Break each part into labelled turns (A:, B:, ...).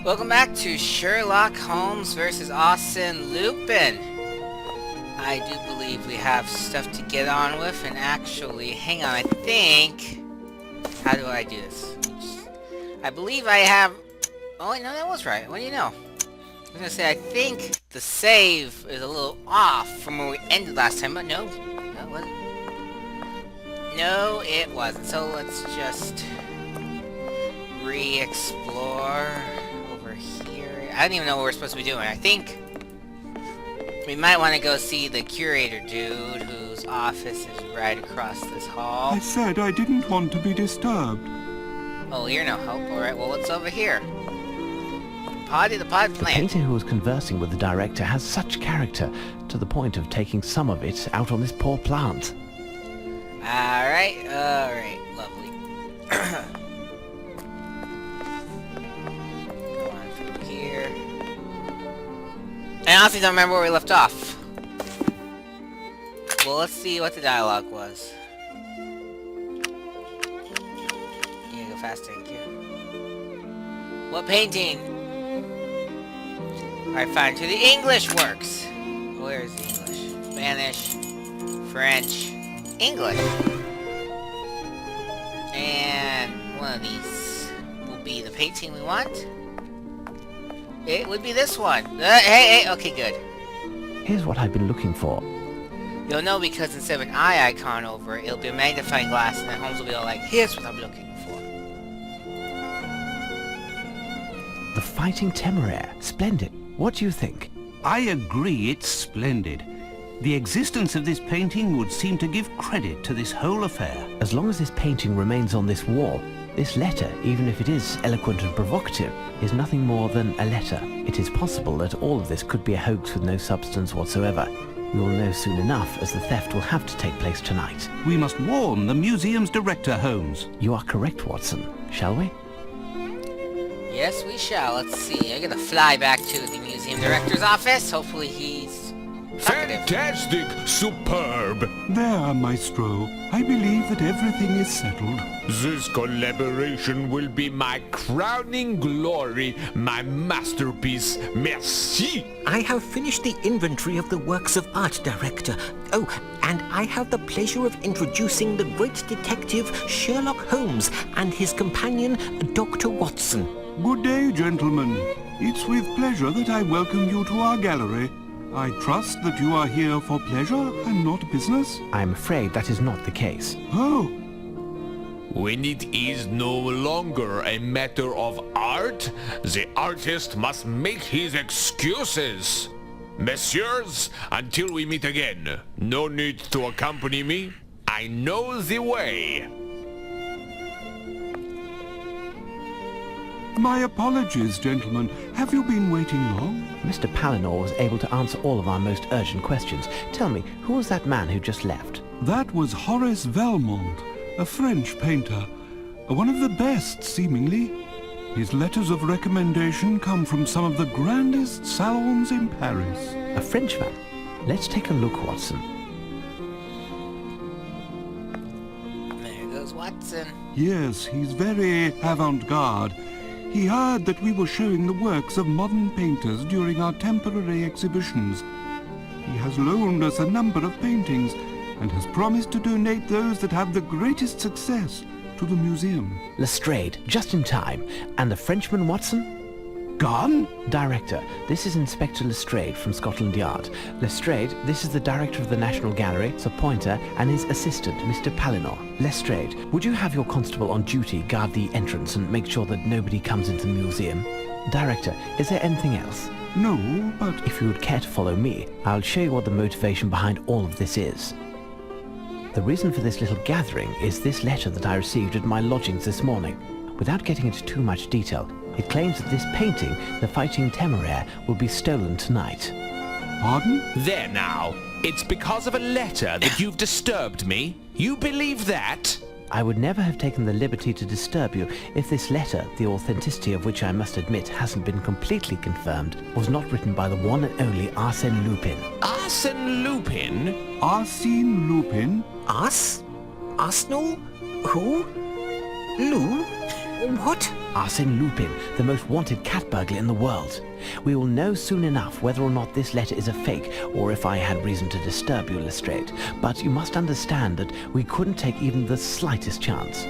A: Welcome back to Sherlock Holmes versus Arsene Lupin. I do believe we have stuff to get on with, and actually, hang on, I think... How do I do this? I believe I have... Oh, wait, no, that was right. What do you know? I was gonna say, I think the save is a little off from where we ended last time, but no. No, it wasn't. No, it wasn't. So let's just... re-explore over here. I don't even know what we're supposed to be doing. I think we might want to go see the curator dude whose office is right across this hall.
B: I said I didn't want to be disturbed.
A: Oh, you're no help. Alright, well, what's over here? The pod
C: The
A: plant.
C: painter who was conversing with the director has such character, to the point of taking some of it out on this poor plant.
A: Alright, lovely. Go on through here. I honestly don't remember where we left off. Well, let's see what the dialogue was. Yeah, go fast, thank you. What painting? Alright, fine. To the English works. Where is the English? Spanish, French, English. And one of these will be the painting we want. It would be this one. Hey, okay, good.
C: Here's what I've been looking for.
A: You'll know because instead of an eye icon over it, it'll be a magnifying glass, and then Holmes will be all like, here's what I'm looking for.
C: The Fighting Temeraire. Splendid. What do you think?
B: I agree it's splendid. The existence of this painting would seem to give credit to this whole affair.
C: As long as this painting remains on this wall, this letter, even if it is eloquent and provocative, is nothing more than a letter. It is possible that all of this could be a hoax with no substance whatsoever. We will know soon enough, as the theft will have to take place tonight.
B: We must warn the museum's director, Holmes.
C: You are correct, Watson. Shall we?
A: Yes, we shall. Let's see. I'm gonna fly back to the museum director's office. Hopefully he's talkative.
D: Fantastic! Superb!
B: There, Maestro. I believe that everything is settled.
D: This collaboration will be my crowning glory, my masterpiece. Merci!
E: I have finished the inventory of the works of art, Director. Oh, and I have the pleasure of introducing the great detective Sherlock Holmes and his companion, Dr. Watson.
B: Good day, gentlemen. It's with pleasure that I welcome you to our gallery. I trust that you are here for pleasure and not business.
C: I am afraid that is not the case.
B: Oh,
D: When it is no longer a matter of art, the artist must make his excuses. Messieurs, until we meet again, no need to accompany me. I know the way.
B: my apologies, gentlemen. Have you been waiting long?
C: Mr. Palinor was able to answer all of our most urgent questions. Tell me, who was that man who just left?
B: That was Horace Valmont, a French painter. One of the best, seemingly. His letters of recommendation come from some of the grandest salons in Paris.
C: A Frenchman? Let's take a look, Watson.
A: There goes Watson.
B: Yes, he's very avant-garde. He heard that we were showing the works of modern painters during our temporary exhibitions. He has loaned us a number of paintings and has promised to donate those that have the greatest success to the museum.
C: Lestrade, just in time. And the Frenchman, Watson?
B: Gone?
C: Director, this is Inspector Lestrade from Scotland Yard. Lestrade, this is the Director of the National Gallery, Sir Pointer, and his assistant, Mr. Palinor. Lestrade, would you have your constable on duty guard the entrance and make sure that nobody comes into the museum? Director, is there anything else?
B: No, but...
C: If you would care to follow me, I'll show you what the motivation behind all of this is. The reason for this little gathering is this letter that I received at my lodgings this morning. Without getting into too much detail, it claims that this painting, The Fighting Temeraire, will be stolen tonight.
B: Pardon?
D: There now. It's because of a letter that you've disturbed me. You believe that?
C: I would never have taken the liberty to disturb you if this letter, the authenticity of which I must admit hasn't been completely confirmed, was not written by the one and only Arsene Lupin.
D: Arsene Lupin?
B: Arsene Lupin?
E: Us? Arsenal? Who? Lou? What?
C: Arsene Lupin, the most wanted cat burglar in the world. We will know soon enough whether or not this letter is a fake, or if I had reason to disturb you, Lestrade. But you must understand that we couldn't take even the slightest chance.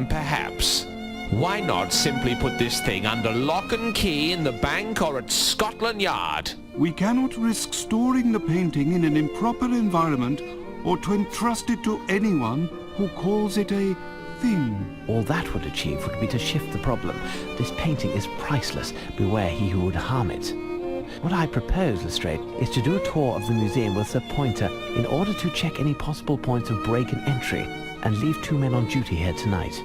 D: Perhaps. Why not simply put this thing under lock and key in the bank or at Scotland Yard?
B: We cannot risk storing the painting in an improper environment or to entrust it to anyone who calls it a thing.
C: All that would achieve would be to shift the problem. This painting is priceless. Beware he who would harm it. What I propose, Lestrade, is to do a tour of the museum with Sir Pointer in order to check any possible points of break and entry, and leave 2 men on duty here tonight.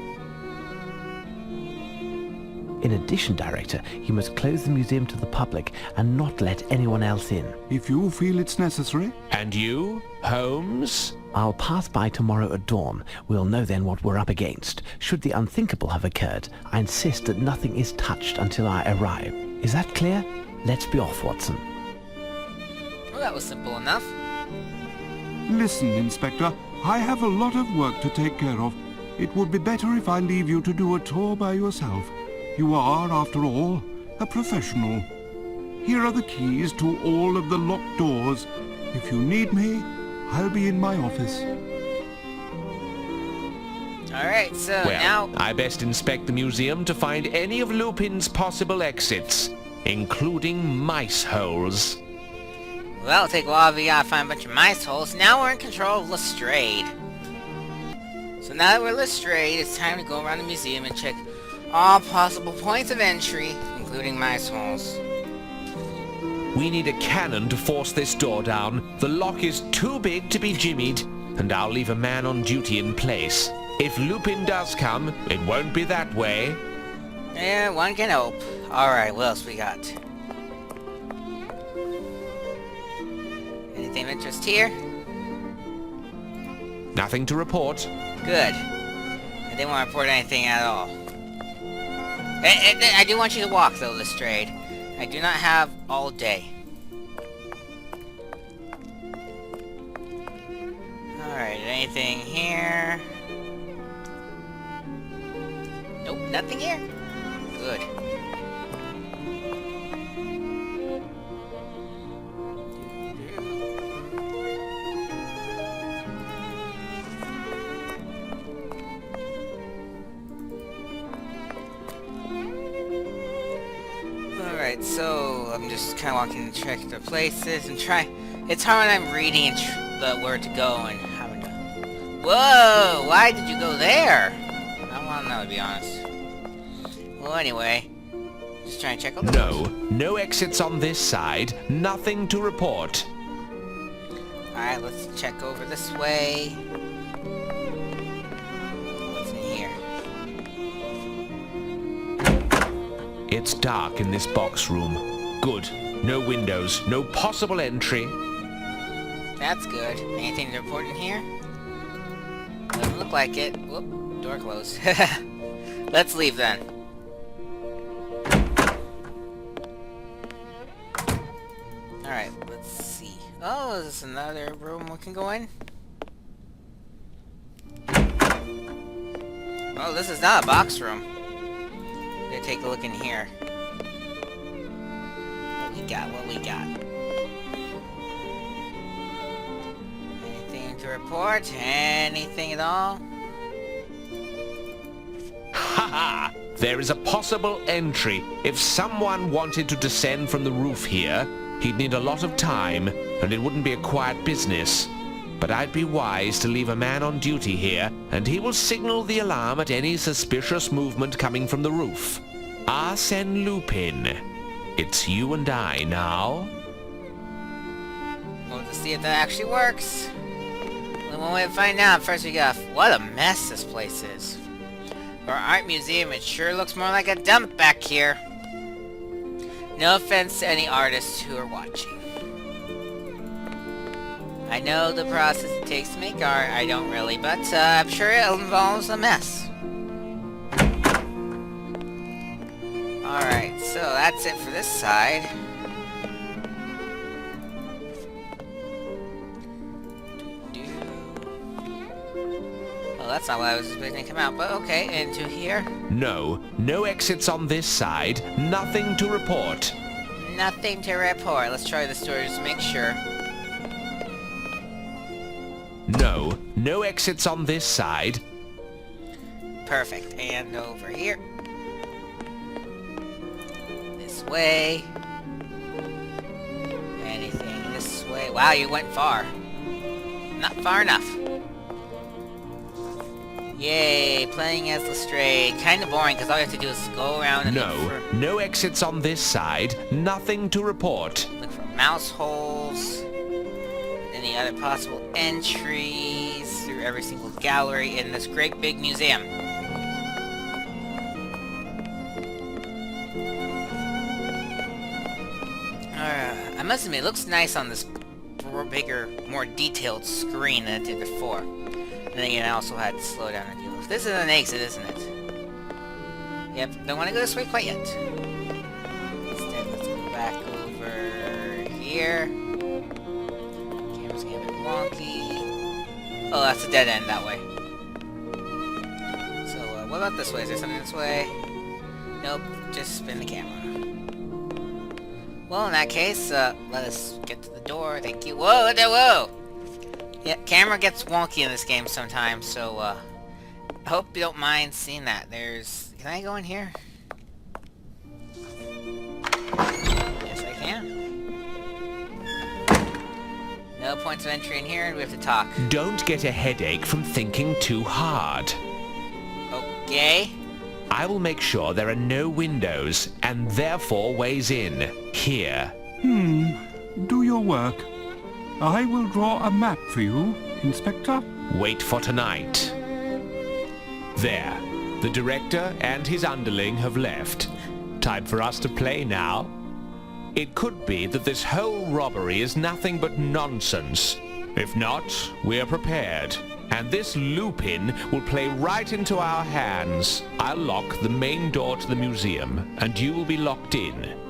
C: In addition, Director, you must close the museum to the public and not let anyone else in.
B: If you feel it's necessary.
D: And you, Holmes?
C: I'll pass by tomorrow at dawn. We'll know then what we're up against. Should the unthinkable have occurred, I insist that nothing is touched until I arrive. Is that clear? Let's be off, Watson.
A: Well, that was simple enough.
B: Listen, Inspector, I have a lot of work to take care of. It would be better if I leave you to do a tour by yourself. You are, after all, a professional. Here are the keys to all of the locked doors. If you need me, I'll be in my office.
A: Alright, so
D: Well,
A: now...
D: I best inspect the museum to find any of Lupin's possible exits, including mice holes.
A: Well, that'll take a while if we gotta find a bunch of mice holes. Now we're in control of Lestrade. So now that we're Lestrade, it's time to go around the museum and check all possible points of entry, including mice holes.
D: We need a cannon to force this door down. The lock is too big to be jimmied, and I'll leave a man on duty in place. If Lupin does come, it won't be that way.
A: Yeah, one can hope. Alright, what else we got? Anything of interest here?
D: Nothing to report.
A: Good. I didn't want to report anything at all. I do want you to walk, though, Lestrade. I do not have all day. Alright, anything here? Nope, nothing here. Good. Alright, so I'm just kind of walking to check the places and try. It's hard when I'm reading and where to go and having to. Whoa! Why did you go there? I don't want to know, to be honest. Well, anyway, just trying to check all the
D: No exits on this side. Nothing to report.
A: Alright, let's check over this way. What's in here?
D: It's dark in this box room. Good. No windows. No possible entry.
A: That's good. Anything to report in here? Doesn't look like it. Whoop, door closed. Let's leave then. Alright, let's see. Oh, is this another room we can go in? Oh, this is not a box room. I'm gonna take a look in here. What we got? Anything to report? Anything at all?
D: Ha! There is a possible entry. If someone wanted to descend from the roof here, he'd need a lot of time, and it wouldn't be a quiet business. But I'd be wise to leave a man on duty here, and he will signal the alarm at any suspicious movement coming from the roof. Arsene Lupin. It's you and I now.
A: We'll just see if that actually works. Well, one way to find out. First we got... What a mess this place is. For our art museum, it sure looks more like a dump back here. No offense to any artists who are watching. I know the process it takes to make art. I don't really, but I'm sure it involves a mess. Alright, so that's it for this side. Well, that's not what I was expecting to come out, but okay, into here.
D: No, no exits on this side. Nothing to report.
A: Nothing to report. Let's try this door just to make sure.
D: No, no exits on this side.
A: Perfect. And over here. This way. Anything this way. Wow, you went far. Not far enough. Yay, playing as Lestrade. Kinda boring, because all you have to do is go around and look for...
D: No exits on this side. Nothing to report.
A: Look for mouse holes. Any other possible entries through every single gallery in this great big museum. I must admit, it looks nice on this bigger, more detailed screen than it did before. And then again, I also had to slow down and deal with. This is an exit, isn't it? Yep, don't want to go this way quite yet. Instead, let's go back over here. Camera's getting a bit wonky. Oh, that's a dead end that way. So, what about this way? Is there something this way? Nope, just spin the camera. Well, in that case, let us get to the door. Thank you. Whoa, whoa! Yeah, camera gets wonky in this game sometimes, so, I hope you don't mind seeing that. Can I go in here? Yes, I can. No points of entry in here, and we have to talk.
D: Don't get a headache from thinking too hard.
A: Okay.
D: I will make sure there are no windows, and therefore ways in. Here.
B: Do your work. I will draw a map for you, Inspector.
D: Wait for tonight. There. The director and his underling have left. Time for us to play now. It could be that this whole robbery is nothing but nonsense. If not, we're prepared. And this Lupin will play right into our hands. I'll lock the main door to the museum, and you will be locked in.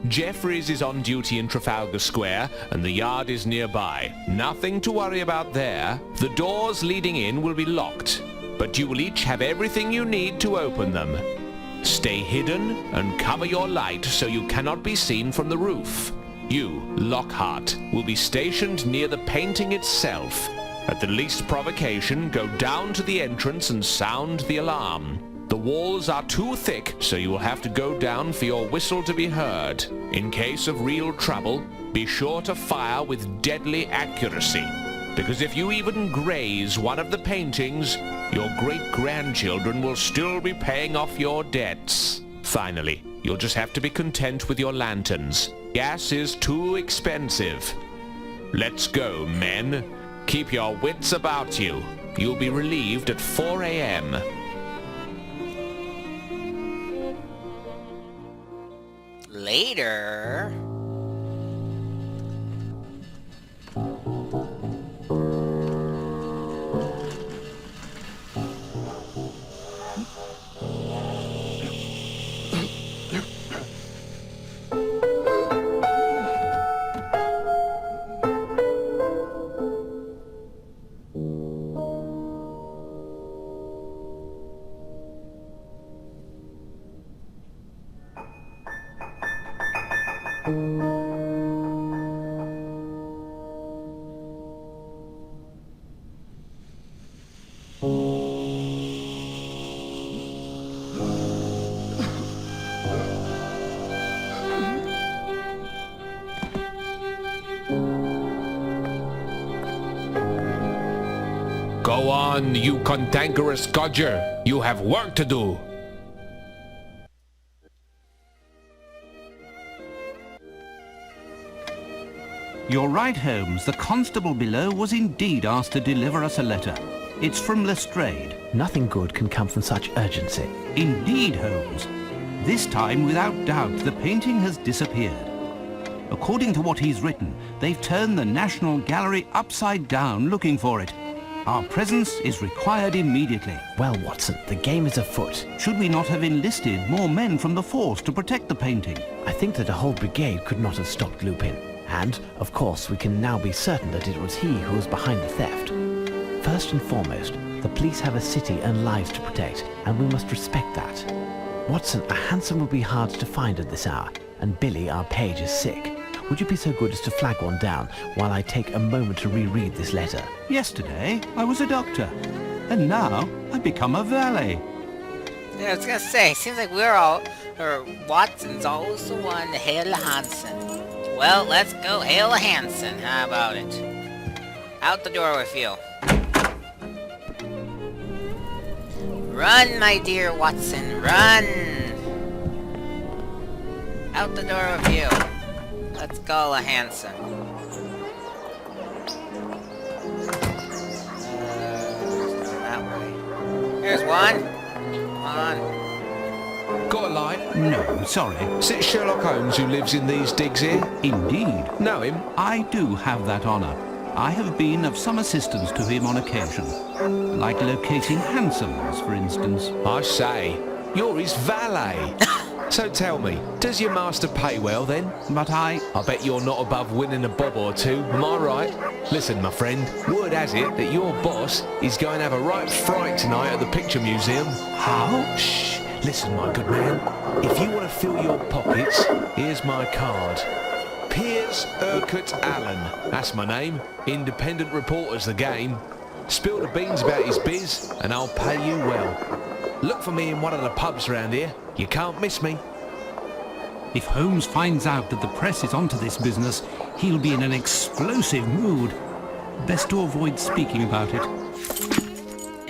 D: Jeffries is on duty in Trafalgar Square, and the yard is nearby. Nothing to worry about there. The doors leading in will be locked, but you will each have everything you need to open them. Stay hidden and cover your light so you cannot be seen from the roof. You, Lockhart, will be stationed near the painting itself. At the least provocation, go down to the entrance and sound the alarm. The walls are too thick, so you will have to go down for your whistle to be heard. In case of real trouble, be sure to fire with deadly accuracy. Because if you even graze one of the paintings, your great-grandchildren will still be paying off your debts. Finally, you'll just have to be content with your lanterns. Gas is too expensive. Let's go, men. Keep your wits about you. You'll be relieved at 4 a.m.
A: Later.
D: Go on, you cantankerous codger. You have work to do.
B: You're right, Holmes. The constable below was indeed asked to deliver us a letter. It's from Lestrade.
C: Nothing good can come from such urgency.
B: Indeed, Holmes. This time, without doubt, the painting has disappeared. According to what he's written, they've turned the National Gallery upside down looking for it. Our presence is required immediately.
C: Well, Watson, the game is afoot.
B: Should we not have enlisted more men from the force to protect the painting?
C: I think that a whole brigade could not have stopped Lupin. And, of course, we can now be certain that it was he who was behind the theft. First and foremost, The police have a city and lives to protect, and we must respect that. Watson, a hansom will be hard to find at this hour, and Billy, our page, is sick. Would you be so good as to flag one down while I take a moment to reread this letter?
B: Yesterday, I was a doctor, and now I've become a valet.
A: Yeah, I was gonna say, seems like we're all, or Watson's always the one to hail a Hanson. Well, let's go hail a Hanson. How about it? Out the door with you. Run, my dear Watson, run! Out the door with you. Let's go a Hanson. That way. Here's one. Come on.
D: Got a light?
B: No, sorry.
D: Is it Sherlock Holmes who lives in these digs here?
B: Indeed.
D: Know him?
B: I do have that honour. I have been of some assistance to him on occasion. Like locating hansoms, for instance.
D: I say, you're his valet. So tell me, does your master pay well then?
B: But I
D: bet you're not above winning a bob or two, am I right? Listen, my friend, word has it that your boss is going to have a right fright tonight at the Picture Museum.
B: How?
D: Shh, listen, my good man. If you want to fill your pockets, here's my card. Piers Urquhart Allen, that's my name. Independent reporter's the game. Spill the beans about his biz, and I'll pay you well. Look for me in one of the pubs around here. You can't miss me.
B: If Holmes finds out that the press is onto this business, he'll be in an explosive mood. Best to avoid speaking about it.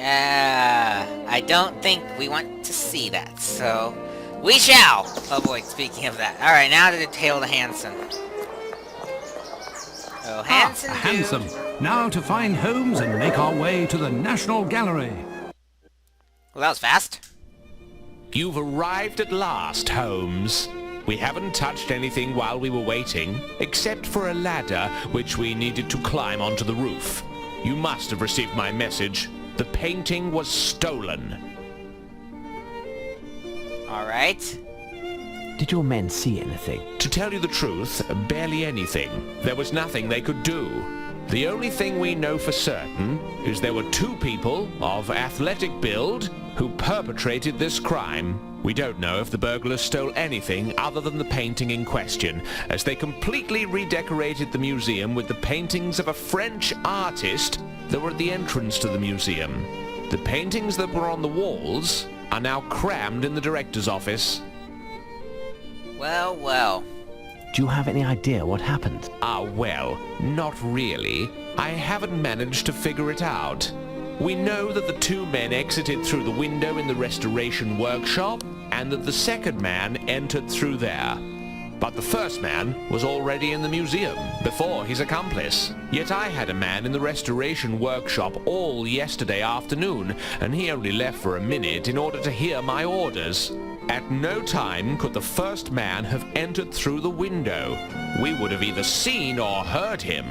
A: I don't think we want to see that, so we shall avoid speaking of that. Alright, now to tail the Hanson. Oh, Hanson,
B: a hansom. Now to find Holmes and make our way to the National Gallery.
A: Well, that was fast.
D: You've arrived at last, Holmes. We haven't touched anything while we were waiting, except for a ladder which we needed to climb onto the roof. You must have received my message. The painting was stolen.
A: Alright.
C: Did your men see anything?
D: To tell you the truth, barely anything. There was nothing they could do. The only thing we know for certain is there were two people of athletic build who perpetrated this crime. We don't know if the burglars stole anything other than the painting in question, as they completely redecorated the museum with the paintings of a French artist that were at the entrance to the museum. The paintings that were on the walls are now crammed in the director's office.
A: Well, well.
C: Do you have any idea what happened?
D: Well, not really. I haven't managed to figure it out. We know that the two men exited through the window in the restoration workshop, and that the second man entered through there. But the first man was already in the museum, before his accomplice. Yet I had a man in the restoration workshop all yesterday afternoon, and he only left for a minute in order to hear my orders. At no time could the first man have entered through the window. We would have either seen or heard him.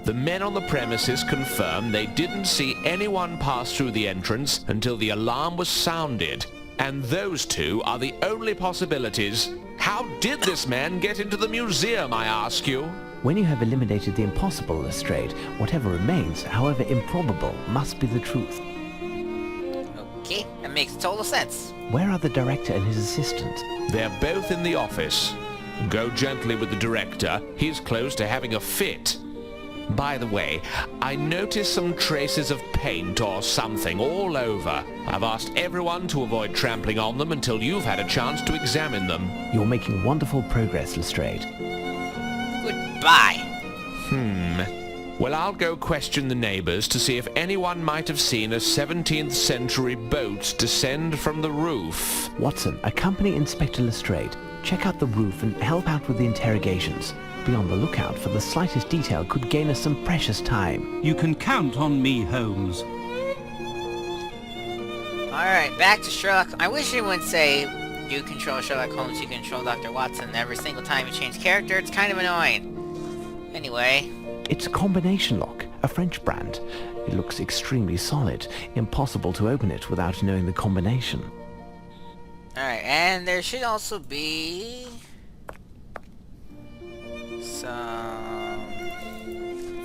D: The men on the premises confirm they didn't see anyone pass through the entrance until the alarm was sounded. And those two are the only possibilities. How did this man get into the museum, I ask you?
C: When you have eliminated the impossible, Lestrade, whatever remains, however improbable, must be the truth.
A: Okay, that makes total sense.
C: Where are the director and his assistant?
D: They're both in the office. Go gently with the director. He's close to having a fit. By the way, I noticed some traces of paint or something all over. I've asked everyone to avoid trampling on them until you've had a chance to examine them.
C: You're making wonderful progress, Lestrade.
A: Goodbye.
D: Well, I'll go question the neighbors to see if anyone might have seen a 17th century boat descend from the roof.
C: Watson, accompany Inspector Lestrade. Check out the roof and help out with the interrogations. Be on the lookout for the slightest detail could gain us some precious time.
B: You can count on me, Holmes.
A: Alright, back to Sherlock. I wish it would say, you control Sherlock Holmes, you control Dr. Watson. Every single time you change character, it's kind of annoying. Anyway.
C: It's a combination lock, a French brand. It looks extremely solid. Impossible to open it without knowing the combination.
A: Alright, and there should also be some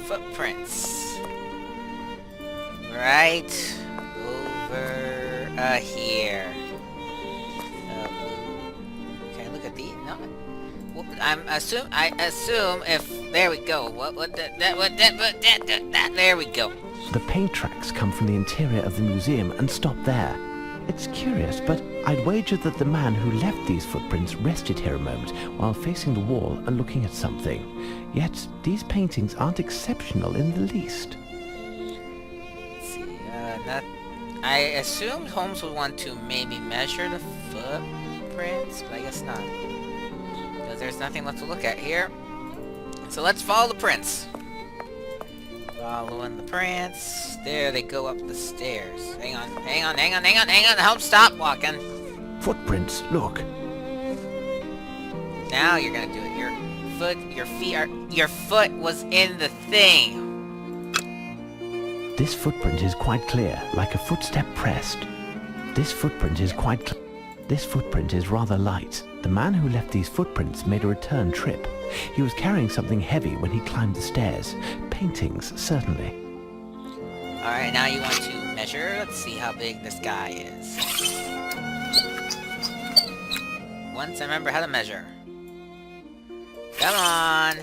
A: footprints. Right here. Can I look at the? No. Well, I assume if there we go. There we go.
C: The paint tracks come from the interior of the museum and stop there. It's curious, but I'd wager that the man who left these footprints rested here a moment while facing the wall and looking at something. Yet these paintings aren't exceptional in the least.
A: Let's see, I assumed Holmes would want to maybe measure the footprints, but I guess not. Because there's nothing left to look at here. So let's follow the prints. Following the prints. There they go up the stairs. Hang on. Help, stop walking.
C: Footprints, look.
A: Now you're gonna do it. Your foot was in the thing.
C: This footprint is quite clear, like a footstep pressed. This footprint is rather light. The man who left these footprints made a return trip. He was carrying something heavy when he climbed the stairs. Paintings, certainly.
A: Alright, now you want to measure. Let's see how big this guy is. Once I remember how to measure. Come on.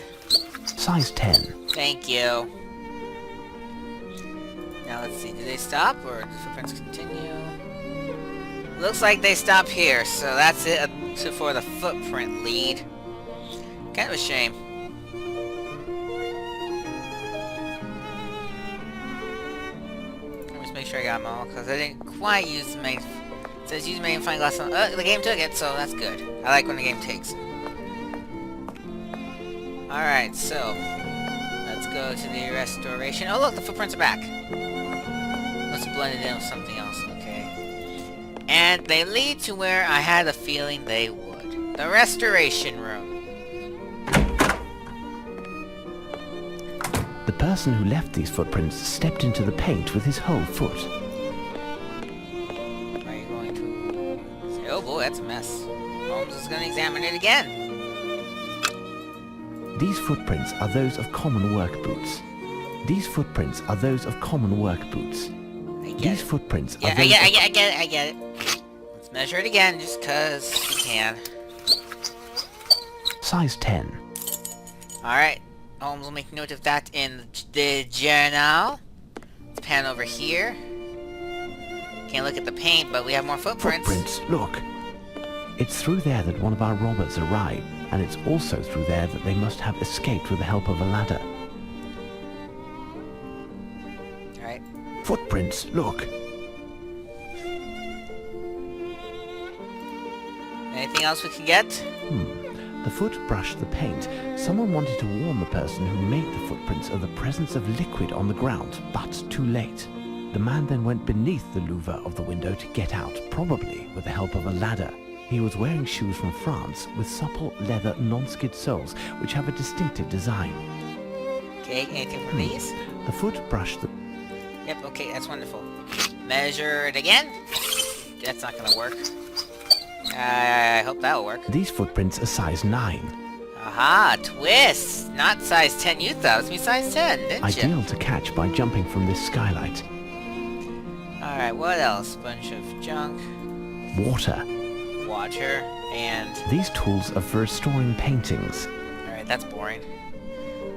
C: Size 10.
A: Thank you. Now let's see, do they stop or do the footprints continue? Looks like they stop here, so that's it for the footprint lead. Kind of a shame. Let me just make sure I got them all, because I didn't quite use the main... It says use magnifying glass on... the game took it, so that's good. I like when the game takes it. Alright, so... Let's go to the restoration. Oh look, the footprints are back. Let's blend it in with something else, okay. And they lead to where I had a feeling they would. The restoration room.
C: The person who left these footprints stepped into the paint with his whole foot.
A: Are you going to... Oh boy, that's a mess. Holmes is going to examine it again.
C: These footprints are those of common work boots. These footprints are those of common work boots. These footprints are those
A: I get it. Let's measure it again, just because we can.
C: Size 10.
A: Alright, Holmes will make note of that in the journal. Let's pan over here. Can't look at the paint, but we have more footprints.
C: Footprints, look. It's through there that one of our robbers arrived, and it's also through there that they must have escaped with the help of a ladder.
A: Alright.
C: Footprints, look.
A: Anything else we can get?
C: The foot brushed the paint. Someone wanted to warn the person who made the footprints of the presence of liquid on the ground, but too late. The man then went beneath the louver of the window to get out, probably with the help of a ladder. He was wearing shoes from France with supple leather non-skid soles, which have a distinctive design.
A: Okay, anything from these?
C: The foot brushed the...
A: Yep, okay, that's wonderful. Measure it again. That's not gonna work. I hope that'll work.
C: These footprints are size 9.
A: Aha, twist! Not size 10 you thought, it was me size 10, didn't you?
C: Ideal to catch by jumping from this skylight.
A: Alright, what else? Bunch of junk.
C: Water.
A: Water, and...
C: These tools are for restoring paintings.
A: Alright, that's boring.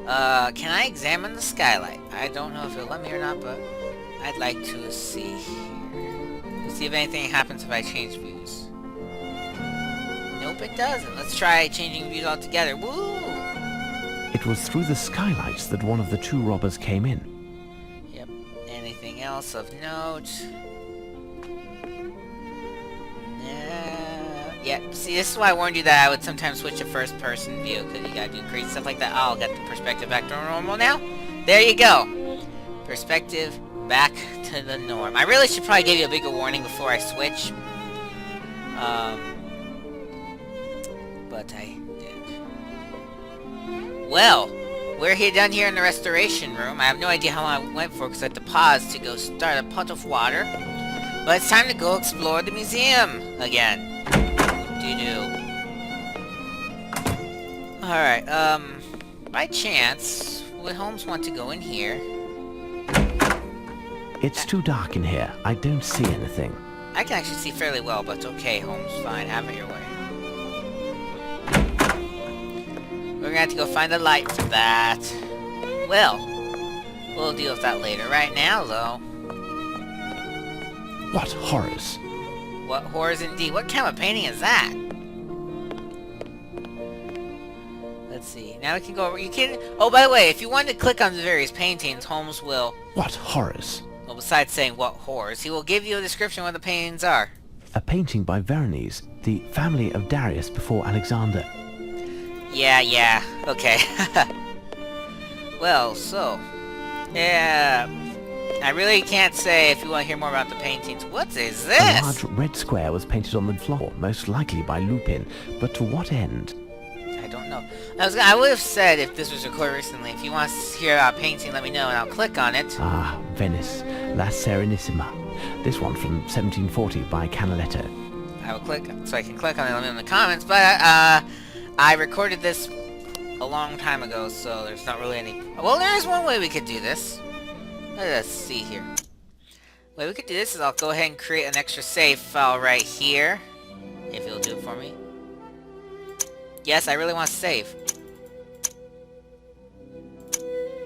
A: Can I examine the skylight? I don't know if it'll let me or not, but I'd like to see here. To see if anything happens if I change views. Nope, it doesn't. Let's try changing views altogether. Woo!
C: It was through the skylights that one of the two robbers came in.
A: Yep. Anything else of note? Yeah, see, this is why I warned you that I would sometimes switch to first-person view, because you gotta do crazy stuff like that. Oh, I'll get the perspective back to normal now. There you go. Perspective back to the norm. I really should probably give you a bigger warning before I switch. But I did. Well, we're done here in the restoration room. I have no idea how long I went for, because I had to pause to go start a pot of water. But it's time to go explore the museum again. Alright, by chance, would Holmes want to go in here?
C: It's too dark in here. I don't see anything.
A: I can actually see fairly well, but it's okay, Holmes. Fine, have it your way. We're gonna have to go find a light for that. Well, we'll deal with that later. Right now, though...
C: What horrors?
A: What horrors indeed. What kind of painting is that? Let's see. Now we can go over... You can... Oh, by the way, if you want to click on the various paintings, Holmes will...
C: What horrors?
A: Well, besides saying what horrors, he will give you a description of what the paintings are.
C: A painting by Veronese, the family of Darius before Alexander.
A: Yeah, okay. Well, so... Yeah... I really can't say if you want to hear more about the paintings. What is this?
C: A large red square was painted on the floor, most likely by Lupin, but to what end?
A: I don't know. I would have said if this was recorded recently, if you want to hear about painting, let me know and I'll click on it.
C: Ah, Venice, La Serenissima. This one from 1740 by Canaletto.
A: I will click, so I can click on it, let me know in the comments, but I recorded this a long time ago, so there's not really any... Well, there is one way we could do this. Let us see here. The way we could do this is I'll go ahead and create an extra save file right here. If you'll do it for me. Yes, I really want to save.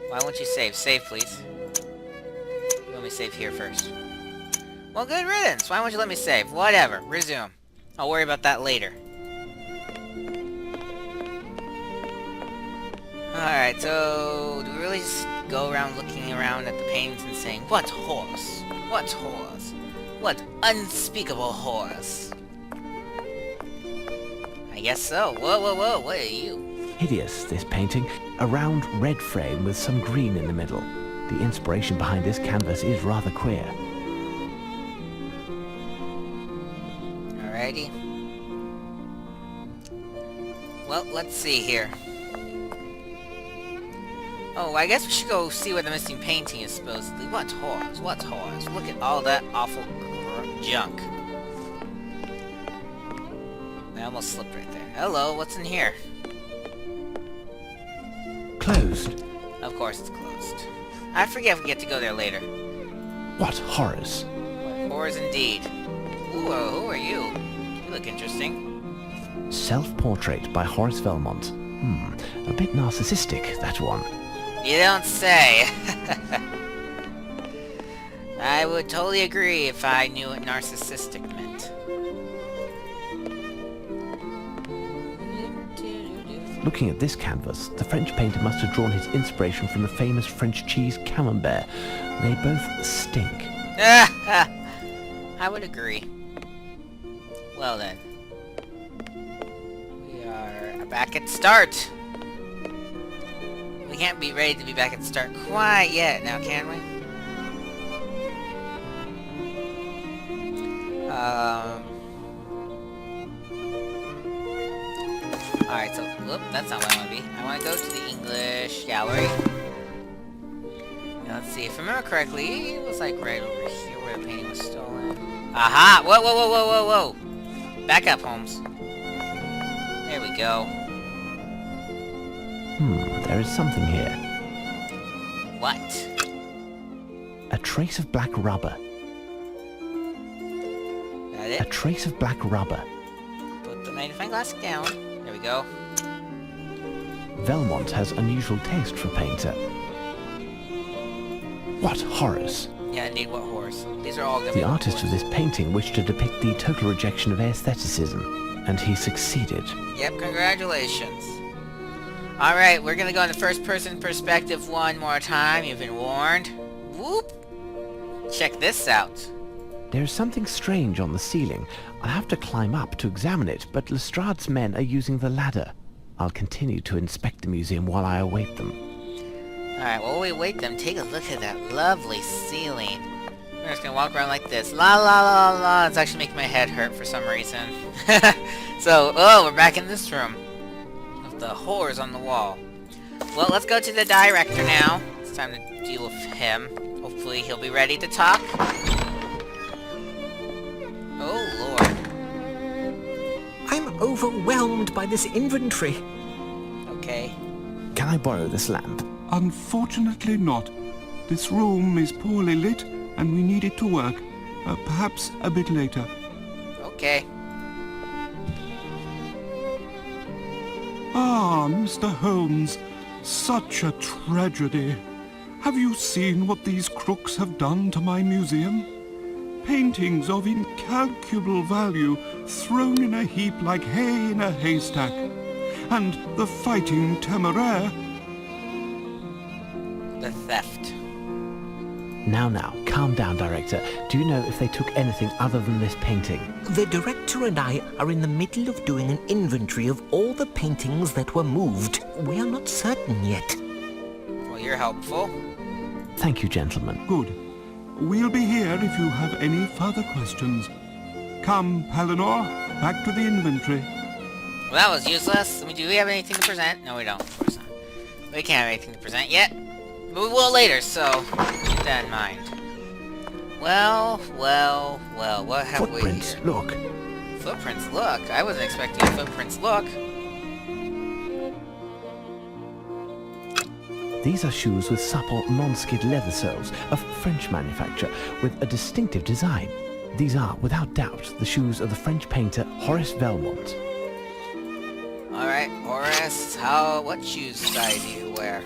A: Why won't you save? Save, please. Let me save here first. Well, good riddance. Why won't you let me save? Whatever. Resume. I'll worry about that later. Alright, so... do we really just go around looking around at the paintings and saying, what horse? What horse? What unspeakable horse? I guess so. Whoa, what are you?
C: Hideous, this painting. A round red frame with some green in the middle. The inspiration behind this canvas is rather queer.
A: Alrighty. Well, let's see here. Oh, I guess we should go see where the missing painting is supposedly. What horse? What horse? Look at all that awful junk. I almost slipped right there. Hello, what's in here?
C: Closed.
A: Of course it's closed. I forget if we get to go there later.
C: What horrors?
A: Horrors indeed. Ooh, who are you? You look interesting.
C: Self-portrait by Horace Velmont. A bit narcissistic, that one.
A: You don't say. I would totally agree if I knew what narcissistic meant.
C: Looking at this canvas, the French painter must have drawn his inspiration from the famous French cheese camembert. They both stink.
A: I would agree. Well then. We are back at start. We can't be ready to be back at start quite yet now, can we? Alright, so, whoop, that's not what I want to be. I want to go to the English gallery. Now, let's see, if I remember correctly, it was like right over here where the painting was stolen. Aha! Whoa! Back up, Holmes. There we go.
C: There is something here.
A: What?
C: A trace of black rubber.
A: That it?
C: A trace of black rubber.
A: Put the magnifying glass down. There we go.
C: Velmont has unusual taste for painter. What horrors!
A: Yeah, indeed, what horse. These are all gonna
C: The
A: be
C: artist of
A: horses.
C: this painting wished to depict the total rejection of aestheticism, and he succeeded.
A: Yep, congratulations. Alright, we're gonna go in the first person perspective one more time. You've been warned. Whoop! Check this out.
C: There is something strange on the ceiling. I'll have to climb up to examine it, but Lestrade's men are using the ladder. I'll continue to inspect the museum while I await them.
A: Alright, while we wait them, take a look at that lovely ceiling. We're just gonna walk around like this. La la la la. It's actually making my head hurt for some reason. So, oh, we're back in this room. With the horrors on the wall. Well, let's go to the director now. It's time to deal with him. Hopefully he'll be ready to talk. Oh, Lord.
E: I'm overwhelmed by this inventory.
A: Okay.
C: Can I borrow this lamp?
B: Unfortunately not. This room is poorly lit, and we need it to work. Perhaps a bit later.
A: Okay.
B: Ah, Mr. Holmes, such a tragedy. Have you seen what these crooks have done to my museum? Paintings of incalculable value thrown in a heap like hay in a haystack. And the Fighting Temeraire.
A: The theft.
C: Now, calm down, Director. Do you know if they took anything other than this painting?
E: The director and I are in the middle of doing an inventory of all the paintings that were moved. We are not certain yet.
A: Well, you're helpful.
C: Thank you, gentlemen.
B: Good. We'll be here if you have any further questions. Come, Palinor, back to the inventory.
A: Well, that was useless. I mean, do we have anything to present? No, we don't. Of course not. We can't have anything to present yet. But we will later, so keep that in mind. Well, what have
C: Footprints,
A: we here?
C: look.
A: Footprints, look. I wasn't expecting footprints, look.
C: These are shoes with supple, non-skid leather soles of French manufacture with a distinctive design. These are, without doubt, the shoes of the French painter Horace Velmont.
A: Alright, Horace, what shoes size do you wear?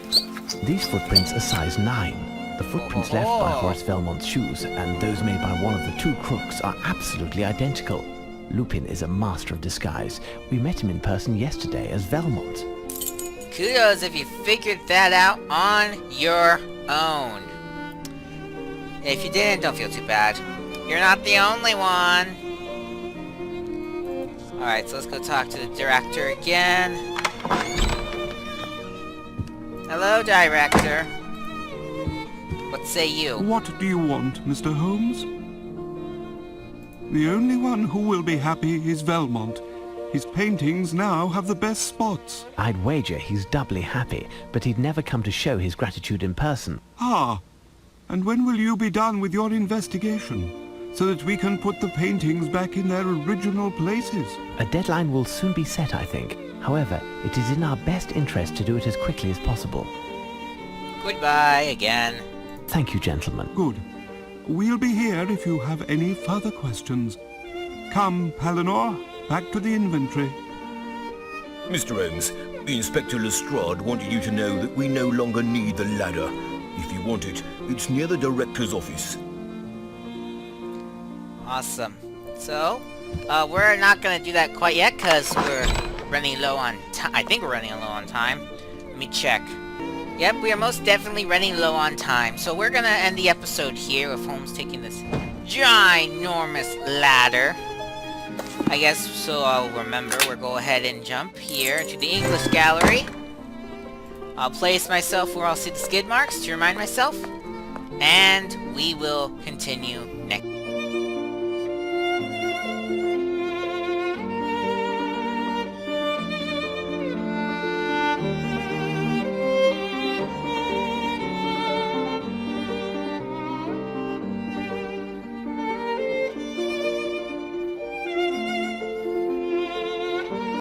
C: These footprints are size 9. The footprints left by Horace Velmont's shoes and those made by one of the two crooks are absolutely identical. Lupin is a master of disguise. We met him in person yesterday as Velmont.
A: Kudos if you figured that out on your own. If you didn't, don't feel too bad. You're not the only one. Alright, so let's go talk to the director again. Hello, director. What say you?
B: What do you want, Mr. Holmes? The only one who will be happy is Velmont. His paintings now have the best spots.
C: I'd wager he's doubly happy, but he'd never come to show his gratitude in person.
B: Ah, and when will you be done with your investigation, so that we can put the paintings back in their original places?
C: A deadline will soon be set, I think. However, it is in our best interest to do it as quickly as possible.
A: Goodbye again.
C: Thank you, gentlemen.
B: Good. We'll be here if you have any further questions. Come, Palinor, back to the inventory.
F: Mr. Holmes, the Inspector Lestrade wanted you to know that we no longer need the ladder. If you want it, it's near the director's office.
A: Awesome. So, we're not gonna do that quite yet, because we're running low on time. I think we're running low on time. Let me check. Yep, we are most definitely running low on time. So we're gonna end the episode here with Holmes taking this ginormous ladder. I guess, so I'll remember, we'll go ahead and jump here to the English gallery. I'll place myself where I'll see the skid marks to remind myself. And we will continue